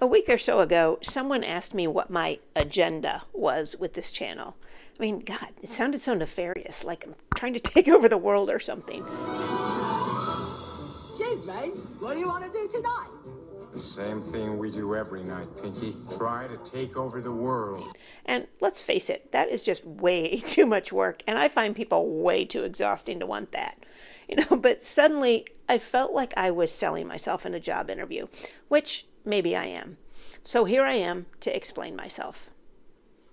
A week or so ago, someone asked me what my agenda was with this channel. I mean, God, it sounded so nefarious, like I'm trying to take over the world or something. Jane, what do you want to do tonight? The same thing we do every night, Pinky. Try to take over the world. And let's face it, that is just way too much work, and I find people way too exhausting to want that. But suddenly I felt like I was selling myself in a job interview, which maybe I am. So here I am to explain myself.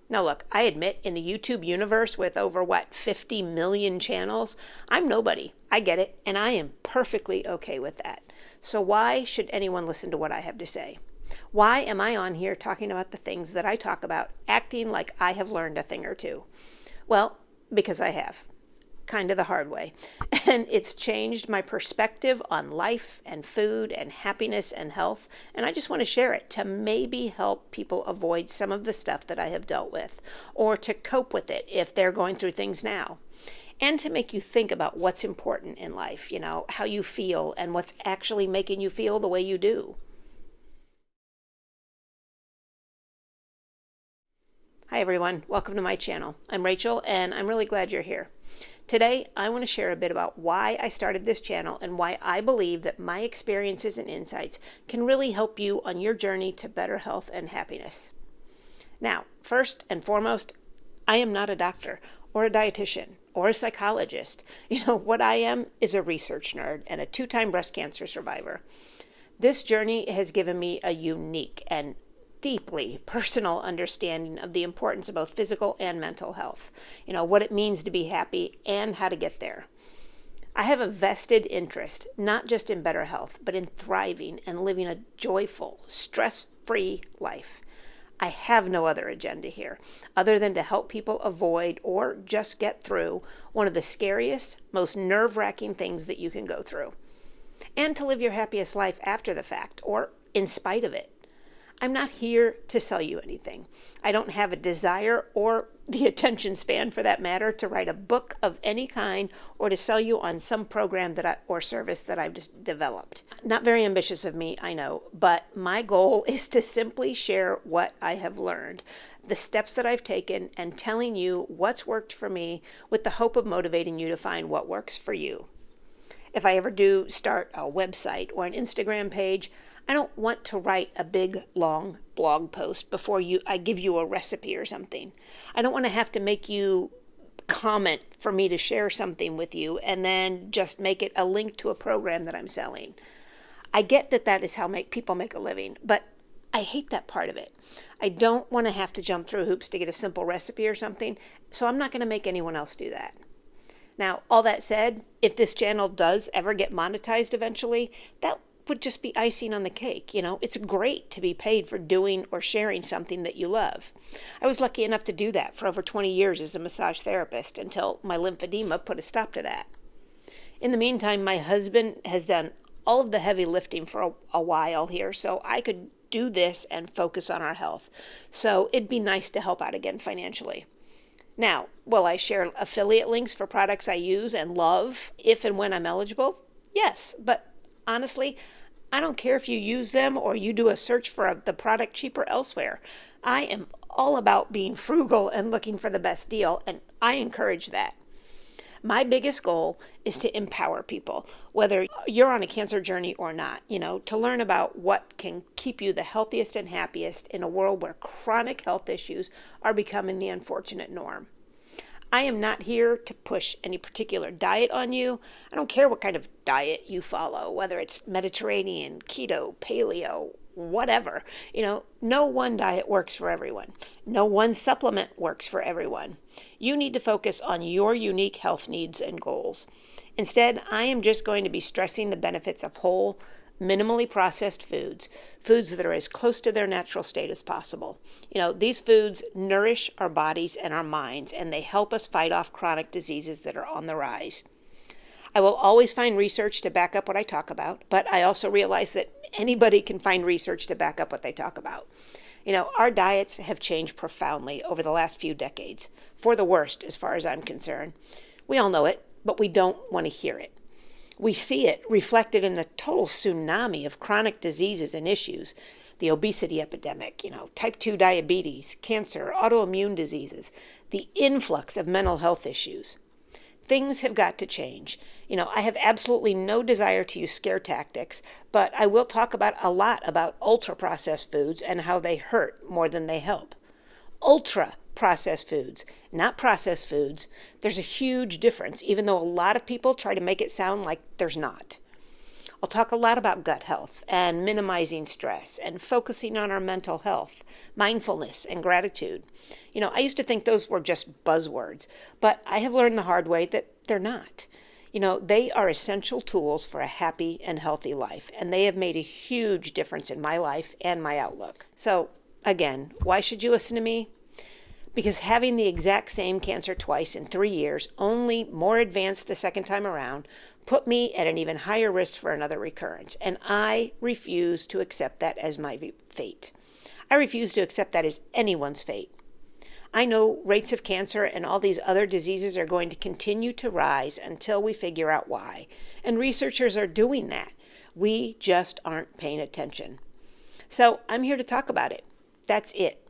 Now look, I admit in the YouTube universe with over 50 million channels, I'm nobody. I get it, and I am perfectly okay with that. So why should anyone listen to what I have to say? Why am I on here talking about the things that I talk about, acting like I have learned a thing or two? Well, because I have. Kind of the hard way. And it's changed my perspective on life and food and happiness and health. And I just want to share it to maybe help people avoid some of the stuff that I have dealt with, or to cope with it if they're going through things now. And to make you think about what's important in life, how you feel and what's actually making you feel the way you do. Hi everyone, welcome to my channel. I'm Rachel and I'm really glad you're here. Today, I want to share a bit about why I started this channel and why I believe that my experiences and insights can really help you on your journey to better health and happiness. Now, first and foremost, I am not a doctor or a dietitian or a psychologist. What I am is a research nerd and a 2-time breast cancer survivor. This journey has given me a unique and deeply personal understanding of the importance of both physical and mental health, what it means to be happy and how to get there. I have a vested interest, not just in better health, but in thriving and living a joyful, stress-free life. I have no other agenda here, other than to help people avoid or just get through one of the scariest, most nerve-wracking things that you can go through, and to live your happiest life after the fact, or in spite of it. I'm not here to sell you anything. I don't have a desire or the attention span, for that matter, to write a book of any kind or to sell you on some program or service that I've just developed. Not very ambitious of me, I know, but my goal is to simply share what I have learned, the steps that I've taken, and telling you what's worked for me with the hope of motivating you to find what works for you. If I ever do start a website or an Instagram page, I don't want to write a big, long blog post before I give you a recipe or something. I don't want to have to make you comment for me to share something with you and then just make it a link to a program that I'm selling. I get that that is how people make a living, but I hate that part of it. I don't want to have to jump through hoops to get a simple recipe or something, so I'm not going to make anyone else do that. Now, all that said, if this channel does ever get monetized eventually, that would just be icing on the cake. It's great to be paid for doing or sharing something that you love. I was lucky enough to do that for over 20 years as a massage therapist until my lymphedema put a stop to that. In the meantime, my husband has done all of the heavy lifting for a while here, so I could do this and focus on our health. So it'd be nice to help out again financially. Now, will I share affiliate links for products I use and love if and when I'm eligible? Yes, but honestly, I don't care if you use them or you do a search for the product cheaper elsewhere. I am all about being frugal and looking for the best deal, and I encourage that. My biggest goal is to empower people, whether you're on a cancer journey or not, to learn about what can keep you the healthiest and happiest in a world where chronic health issues are becoming the unfortunate norm. I am not here to push any particular diet on you. I don't care what kind of diet you follow, whether it's Mediterranean, keto, paleo, whatever. No one diet works for everyone. No one supplement works for everyone. You need to focus on your unique health needs and goals. Instead, I am just going to be stressing the benefits of whole, minimally processed foods that are as close to their natural state as possible. These foods nourish our bodies and our minds, and they help us fight off chronic diseases that are on the rise. I will always find research to back up what I talk about, but I also realize that anybody can find research to back up what they talk about. Our diets have changed profoundly over the last few decades, for the worst as far as I'm concerned. We all know it, but we don't want to hear it. We see it reflected in the total tsunami of chronic diseases and issues, the obesity epidemic, type 2 diabetes, cancer, autoimmune diseases, the influx of mental health issues. Things have got to change. I have absolutely no desire to use scare tactics, but I will talk a lot about ultra-processed foods and how they hurt more than they help. Ultra-processed foods, not processed foods. There's a huge difference, even though a lot of people try to make it sound like there's not. I'll talk a lot about gut health and minimizing stress and focusing on our mental health, mindfulness and gratitude. I used to think those were just buzzwords, but I have learned the hard way that they're not. They are essential tools for a happy and healthy life, and they have made a huge difference in my life and my outlook. So, again, why should you listen to me? Because having the exact same cancer twice in 3 years, only more advanced the second time around, put me at an even higher risk for another recurrence, and I refuse to accept that as my fate. I refuse to accept that as anyone's fate. I know rates of cancer and all these other diseases are going to continue to rise until we figure out why, and researchers are doing that. We just aren't paying attention. So I'm here to talk about it. That's it.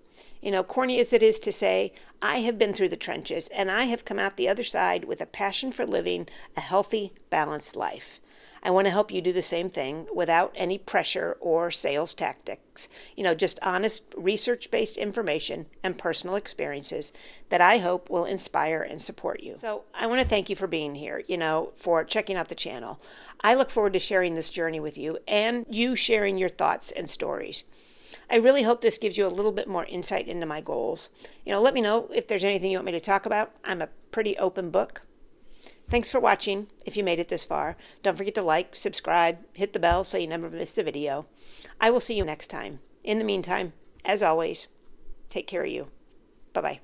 Corny as it is to say, I have been through the trenches and I have come out the other side with a passion for living a healthy, balanced life. I want to help you do the same thing without any pressure or sales tactics. Just honest, research-based information and personal experiences that I hope will inspire and support you. So I want to thank you for being here, for checking out the channel. I look forward to sharing this journey with you and you sharing your thoughts and stories. I really hope this gives you a little bit more insight into my goals. Let me know if there's anything you want me to talk about. I'm a pretty open book. Thanks for watching. If you made it this far, don't forget to like, subscribe, hit the bell so you never miss a video. I will see you next time. In the meantime, as always, take care of you. Bye-bye.